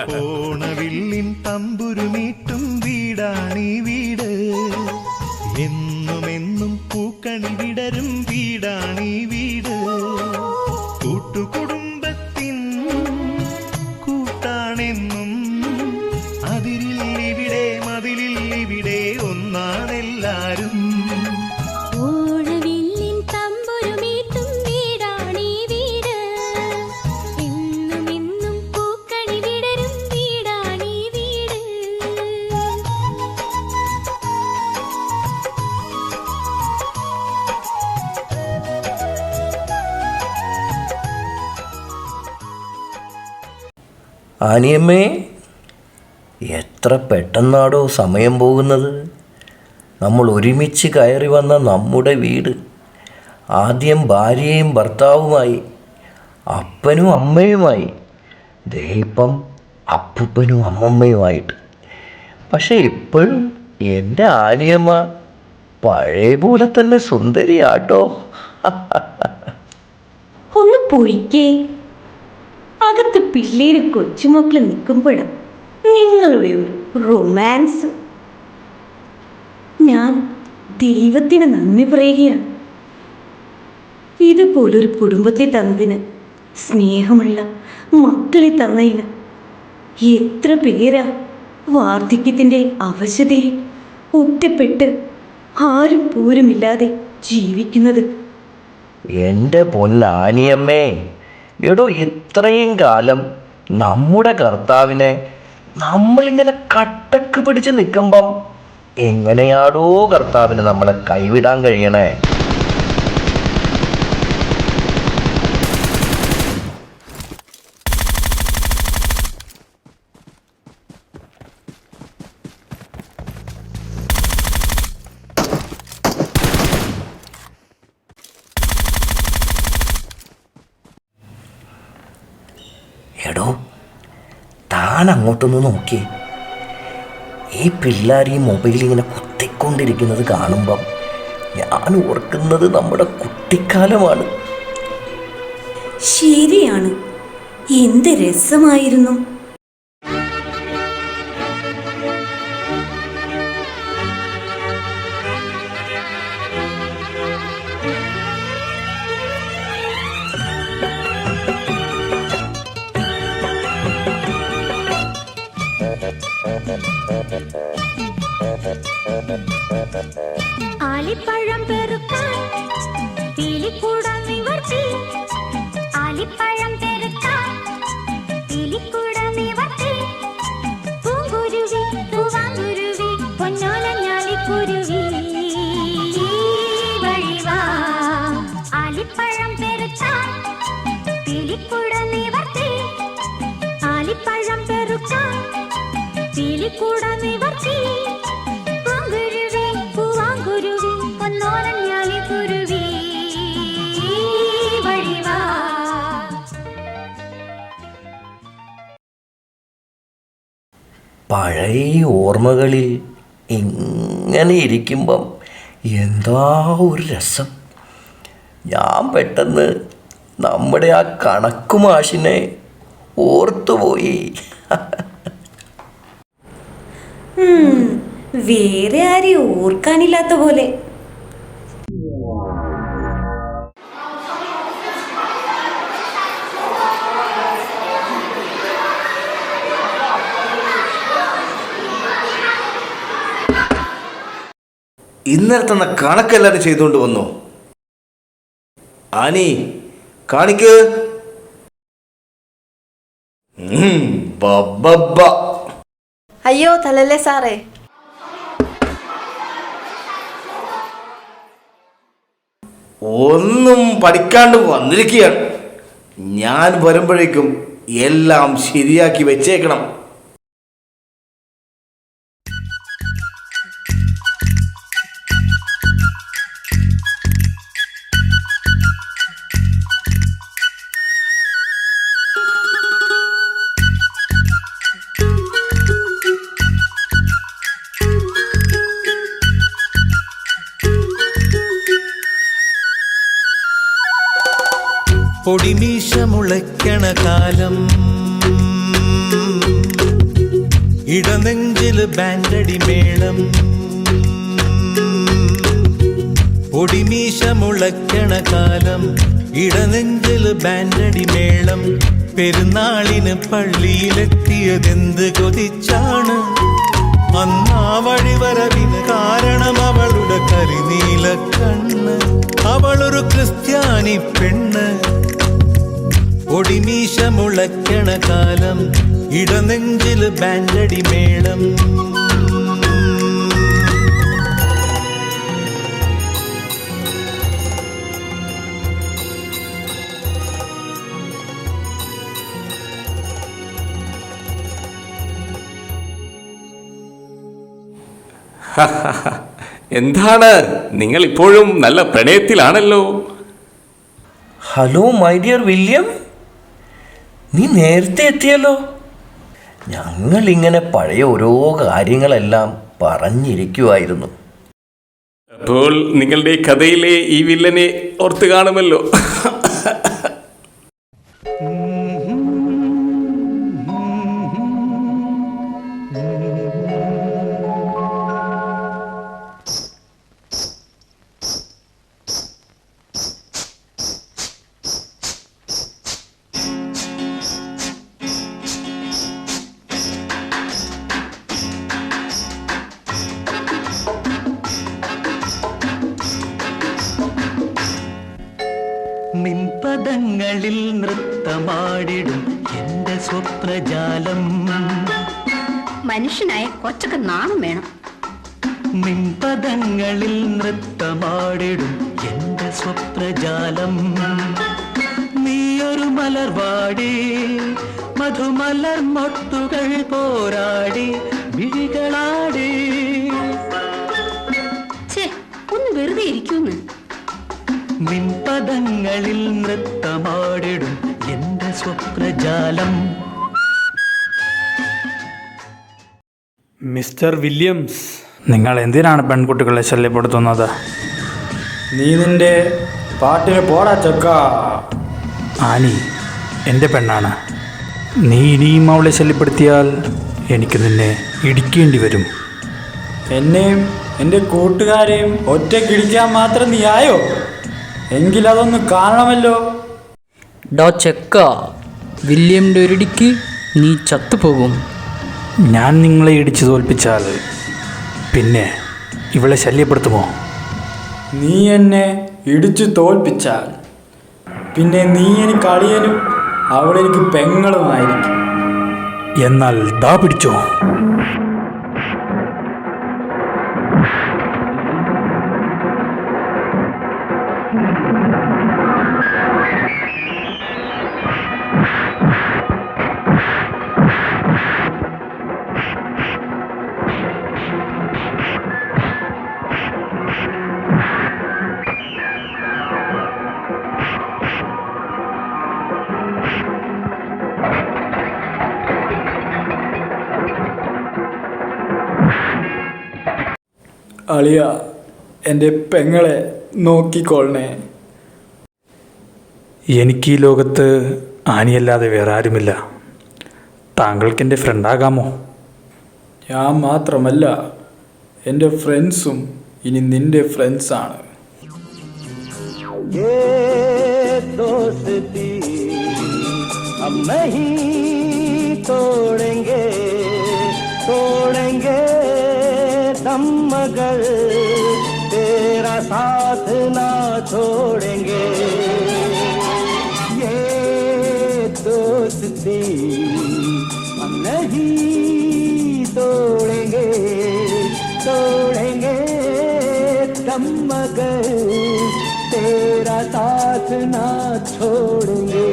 ഓണവില്ലിൻ തമ്പുരുമീട്ടും വീടാണീ വീട്, എന്നുമെന്നും പൂക്കണി വിടരും വീടാണീ വീട്. കൂട്ടുകുടുംബത്തിൻ കൂട്ടാണെന്നും അതിരില്ലിവിടെ മതിലില്ലിവിടെ ഒന്നാണെല്ലാരും. ആനിയമ്മേ, എത്ര പെട്ടെന്നാടോ സമയം പോകുന്നത്. നമ്മൾ ഒരുമിച്ച് കയറി വന്ന നമ്മുടെ വീട്, ആദ്യം ഭാര്യയും ഭർത്താവുമായി, അപ്പനും അമ്മയുമായി, ദേ ഇപ്പം അപ്പൂപ്പനും അമ്മമ്മയുമായിട്ട്. പക്ഷെ ഇപ്പോഴും എൻ്റെ ആനിയമ്മ പഴയ പോലെ തന്നെ സുന്ദരിയാട്ടോ. ഒന്ന് പൊയ്ക്കേ. അകത്ത് പിള്ളേര് കൊച്ചുമക്കള് നിൽക്കുമ്പോഴും നിങ്ങളുടെ ഒരു റൊമാൻസ്. ഞാൻ ദൈവത്തിന് നന്ദി പറയുകയാണ്, ഇതുപോലൊരു കുടുംബത്തെ തന്നതിന്, സ്നേഹമുള്ള മക്കളെ തന്നതിന്. എത്ര പേരാ വാർദ്ധക്യത്തിൻ്റെ അവശതയിൽ ഒറ്റപ്പെട്ട് ആരും പോരുമില്ലാതെ ജീവിക്കുന്നത്. എൻ്റെ പൊന്നാനിയമ്മേ, എടോ ഇത്രയും കാലം നമ്മുടെ കർത്താവിനെ നമ്മളിങ്ങനെ കട്ടക്ക് പിടിച്ച് നിൽക്കുമ്പം എങ്ങനെയാടോ കർത്താവിന് നമ്മളെ കൈവിടാൻ കഴിയണേ? എടോ, താൻ അങ്ങോട്ടൊന്ന് നോക്കിയേ. ഈ പിള്ളേർ ഈ മൊബൈലിൽ ഇങ്ങനെ കുത്തിക്കൊണ്ടിരിക്കുന്നത് കാണുമ്പം ഞാൻ ഓർക്കുന്നത് നമ്മുടെ കുട്ടിക്കാലമാണ്. ശരിയാണ്, എന്ത് രസമായിരുന്നു. ആലിപ്പഴം പെറുക്കാൻ പീലിക്കൂട നിവർത്തി, ആലിപ്പഴം പെറുക്കാൻ പീലിക്കൂട നിവർത്തി. പൂങ്കുരുവി പൂവാങ്കുരുവി പൊന്നോലഞ്ഞാലിക്കുരുവി വഴിവാ. ആലിപ്പഴം പെറുക്കാൻ പീലിക്കൂട നിവർത്തി, ആലിപ്പഴം പെറുക്കാൻ പീലിക്കൂട നിവർത്തി. പഴയ ഓർമ്മകളിൽ ഇങ്ങനെ ഇരിക്കുമ്പം എന്താ ഒരു രസം. ഞാൻ പെട്ടെന്ന് നമ്മുടെ ആ കണക്ക് മാഷിനെ ഓർത്തുപോയി. വേറെ ആരെയും ഓർക്കാനില്ലാത്ത പോലെ. ഇന്നലെ തന്ന കണക്കെല്ലാരും ചെയ്തുകൊണ്ട് വന്നു. ആനി കാണിക്ക്. അയ്യോ തലല്ലേ സാറേ. ഒന്നും പഠിക്കാണ്ട് വന്നിരിക്കുകയാണ്. ഞാൻ വരുമ്പോഴേക്കും എല്ലാം ശരിയാക്കി വെച്ചേക്കണം. പൊടിമീശ മുളയ്ക്കണ കാലം ഇടനെഞ്ചില് ബാൻഡടി മേളം, പൊടിമീശ മുളയ്ക്കണ കാലം. ഇടനെഞ്ചില് ബാൻഡടി മേളം, പെരുന്നാളിന് പള്ളിയിലെത്തിയതെന്ത് കൊതിച്ചാണ്. അന്നാ വഴിവരവിന് കാരണം അവളുടെ കരിനീല കണ്ണ്. അവളൊരു ക്രിസ്ത്യാനി പെണ്ണ്. ഒടിമീശ മുളയ്ക്കണ കാലം, ഇടനെഞ്ചില് ബാൻഡടി മേളം. എന്താണ്, നിങ്ങൾ ഇപ്പോഴും നല്ല പ്രണയത്തിലാണല്ലോ. ഹലോ മൈ ഡിയർ വില്യം, നീ നേരത്തെ എത്തിയല്ലോ. ഞങ്ങളിങ്ങനെ പഴയ ഓരോ കാര്യങ്ങളെല്ലാം പറഞ്ഞിരിക്കുമായിരുന്നു. അപ്പോൾ നിങ്ങളുടെ കഥയിലെ ഈ വില്ലനെ ഓർത്ത് കാണുമല്ലോ. നിൻപദങ്ങളിൽ നൃത്തമാടിടും എന്റെ സ്വപ്നജാലം. മനുഷ്യനായ കൊച്ചൊക്കെ നാണം വേണം. നിൻപദങ്ങളിൽ നൃത്തമാടിടും എന്റെ സ്വപ്നജാലം. നീയൊരു മലർവാടി, മധുമലർ മൊട്ടുകൾ പോരാടി വിഴികളാടി. ഒന്ന് വെറുതെ ഇരിക്കൂന്ന്. നിൻപദങ്ങളിൽ നൃത്തമാടിടും എന്റെ സ്വപ്നജാലം. മിസ്റ്റർ വില്യംസ്, നിങ്ങൾ എന്തിനാണ് പെൺകുട്ടികളെ ശല്യപ്പെടുത്തുന്നത്? നീ നിന്റെ പാട്ടിന് പോടാ ചക്ക. ആനി എൻ്റെ പെണ്ണാണ്. നീ ഇനിയും അവളെ ശല്യപ്പെടുത്തിയാൽ എനിക്ക് നിന്നെ ഇടിക്കേണ്ടി വരും. എന്നെയും എൻ്റെ കൂട്ടുകാരെയും ഒറ്റക്കിടിക്കാൻ മാത്രം നീ ആയോ? എങ്കിലതൊന്ന് കാണണമല്ലോ. ഡോ ചെക്ക, വില്യമിൻ്റെ ഒരിടിക്ക് നീ ചത്തുപോകും. ഞാൻ നിങ്ങളെ ഇടിച്ചു തോൽപ്പിച്ചാൽ പിന്നെ ഇവളെ ശല്യപ്പെടുത്തുമോ? നീ എന്നെ ഇടിച്ചു തോൽപ്പിച്ചാൽ പിന്നെ നീ എനിക്ക് അളിയനും അവളെനിക്ക് പെങ്ങളുമായിരിക്കും. എന്നാൽ ദാ പിടിച്ചോ. അളിയ, എൻ്റെ പെങ്ങളെ നോക്കിക്കൊള്ളണേ. എനിക്ക് ഈ ലോകത്ത് ആനിയല്ലാതെ വേറെ ആരുമില്ല. താങ്കൾക്ക് എൻ്റെ ഫ്രണ്ടാകാമോ? ഞാൻ മാത്രമല്ല, എൻ്റെ ഫ്രണ്ട്സും ഇനി നിൻ്റെ ഫ്രണ്ട്സാണ്. दोस्ती हम नहीं तोड़ेंगे, तोड़ेंगे दम मगर तेरा साथ ना छोड़ेंगे. ये दोस्ती हम नहीं तोड़ेंगे, तोड़ेंगे दम मगर तेरा साथ ना छोड़ेंगे.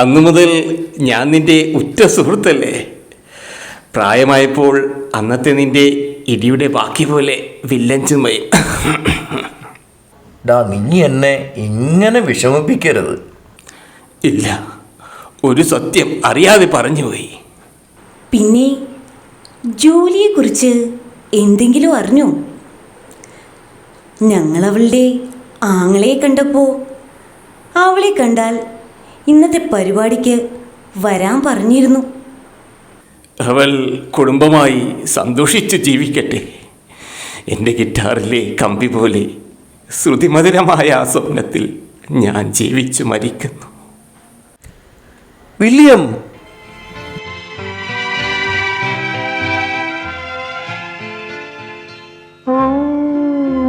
അന്നു മുതൽ ഞാൻ നിന്റെ ഉറ്റ സുഹൃത്തല്ലേ. പ്രായമായപ്പോൾ അന്നത്തെ നിന്റെ ഇടിയുടെ ബാക്കി പോലെ വില്ലൻ ചുമയും. ഡാ, നീ എന്നെ ഇങ്ങനെ വിഷമിപ്പിക്കരുത്. ഇല്ല, ഒരു സത്യം അറിയാതെ പറഞ്ഞുപോയി. പിന്നെ ജോലിയെക്കുറിച്ച് എന്തെങ്കിലും അറിഞ്ഞോ? ഞങ്ങളവളുടെ ആങ്ങളെ കണ്ടപ്പോൾ അവളെ കണ്ടാൽ ഇന്നത്തെ പരിപാടിക്ക് വരാൻ പറഞ്ഞിരുന്നു. അവൾ കുടുംബമായി സന്തോഷിച്ച് ജീവിക്കട്ടെ. എൻ്റെ ഗിറ്റാറിലെ കമ്പി പോലെ ശ്രുതിമധുരമായ ആ സ്വപ്നത്തിൽ ഞാൻ ജീവിച്ചു മരിക്കുന്നു. William, oh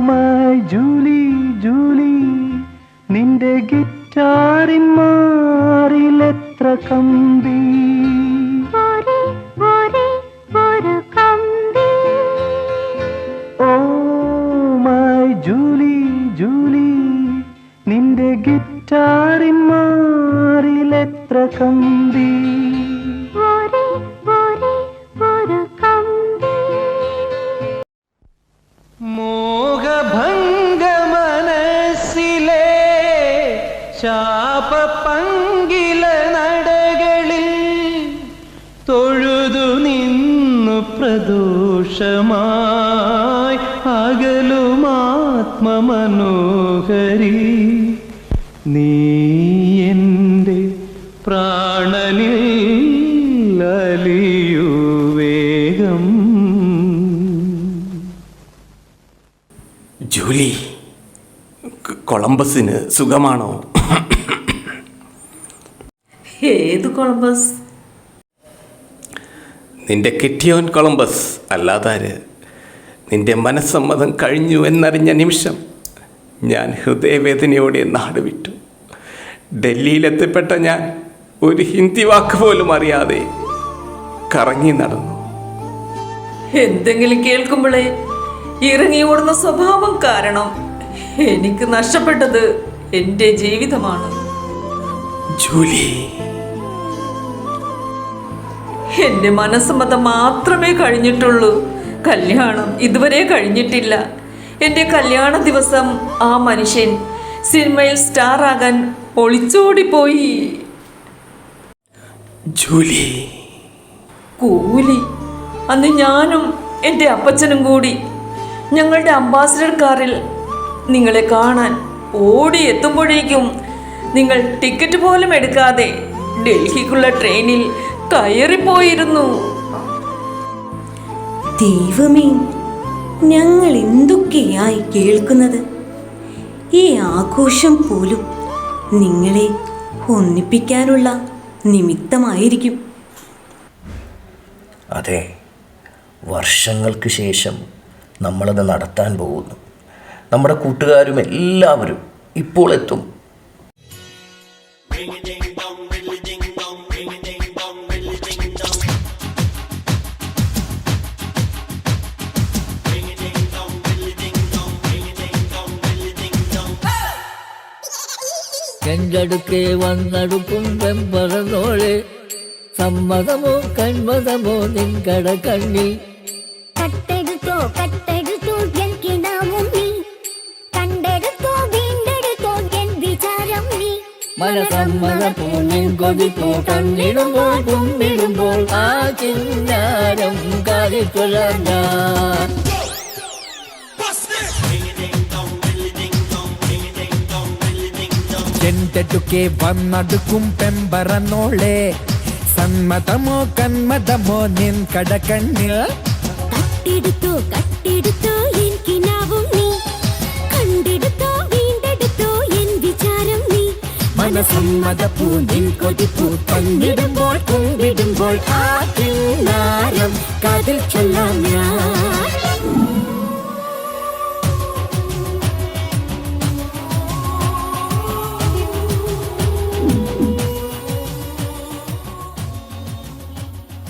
my Julie Julie, നിന്റെ ഗിറ്റാറിൻ മാറിലെത്ര കമ്പി, ഓ മൈ ജൂലി ജൂലി, നിന്റെ ഗിറ്റാറിൻ മാറിലെത്ര കമ്പി, മോഹഭംഗ മനസ്സിലെ ശാപപങ്കില നടകളിൽ തൊഴുതു നിന്നു പ്രദോഷമായി അകലുമാത്മമനോഹരി, നീ എൻ്റെ പ്രാണനിൽ അലിയൂ വേഗം. ജൂലി, കൊളംബസിന് സുഖമാണോ? ഏത് കൊളംബസ്? നിന്റെ കെട്ടിയോൻ കൊളംബസ് അല്ലാതാര്. നിന്റെ മനസ്സമ്മതം കഴിഞ്ഞു എന്നറിഞ്ഞ നിമിഷം ഞാൻ ഹൃദയവേദനയോടെ നാട് വിട്ടു. ഡൽഹിയിലെത്തിപ്പെട്ട ഞാൻ ഒരു ഹിന്ദി വാക്ക് പോലും അറിയാതെ കറങ്ങി നടന്നു. എന്തെങ്കിലും കേൾക്കുമ്പോഴേ ഇറങ്ങി ഓടുന്ന സ്വഭാവം കാരണം എനിക്ക് നഷ്ടപ്പെട്ടത് എൻ്റെ ജീവിതമാണ്. ജൂലി, എൻ്റെ മനസ്സമ്മതം മാത്രമേ കഴിഞ്ഞിട്ടുള്ളൂ. കല്യാണം ഇതുവരെ കഴിഞ്ഞിട്ടില്ല. എൻ്റെ കല്യാണ ദിവസം ആ മനുഷ്യൻ സിനിമയിൽ സ്റ്റാർ ആകാൻ ഒളിച്ചോടിപ്പോയി. ജൂലി, കൂലി. അന്ന് ഞാനും എൻ്റെ അപ്പച്ചനും കൂടി ഞങ്ങളുടെ അംബാസിഡർ കാറിൽ നിങ്ങളെ കാണാൻ ഓടി എത്തുമ്പോഴേക്കും നിങ്ങൾ ടിക്കറ്റ് പോലും എടുക്കാതെ ഡൽഹിക്കുള്ള ട്രെയിനിൽ കയറിപ്പോയിരുന്നു. ദൈവമേ, ഞങ്ങൾ എന്തൊക്കെയായി കേൾക്കുന്നത്. ഈ ആഘോഷം പോലും നിങ്ങളെ ഒന്നിപ്പിക്കാനുള്ള നിമിത്തമായിരിക്കും. അതെ, വർഷങ്ങൾക്ക് ശേഷം നമ്മളത് നടത്താൻ പോകുന്നു. നമ്മുടെ കൂട്ടുകാരും എല്ലാവരും ഇപ്പോൾ എത്തും. കെഞ്ചടുക്കെ വന്നടുക്കും വെമ്പറന്നോളെ, സമ്മതമോ കൺമതമോ നിൻകട കണ്ണിൽ. കട്ടെടുത്തോ കട്ടെടുത്തോ എനിക്കിനാവും നീ, കണ്ടെടുത്തോ വീണ്ടെടുത്തോ എൻ വിചാരം നീ. മനസമ്മത പൂനിൻ കൊതിപ്പോ കണ്ണിടുമ്പോൾ കുമ്പിടുമ്പോൾ ആ ചിന്നാരം കാതിക്കൊള്ളാൻ ഞാൻ. ചെണ്ടടുക്കെ വന്നടുക്കും പെമ്പറന്നോളെ, സമ്മതമോ കന്മതമോ നിൻ കടക്കണ്ണിൽ. കട്ടെടുത്തോ കട്ടെടുത്തോ എനിക്കിനാവും നീ, കണ്ടെടുത്തോ വീണ്ടെടുത്തോ എൻ വിചാരം നീ. മനസമ്മത പൂനിൻ കൊതിപ്പൂ തന്നിടുമ്പോൾ കുമ്പിടുമ്പോൾ ആ കിന്നാരം കാതിൽ ചൊല്ലാം ഞാൻ.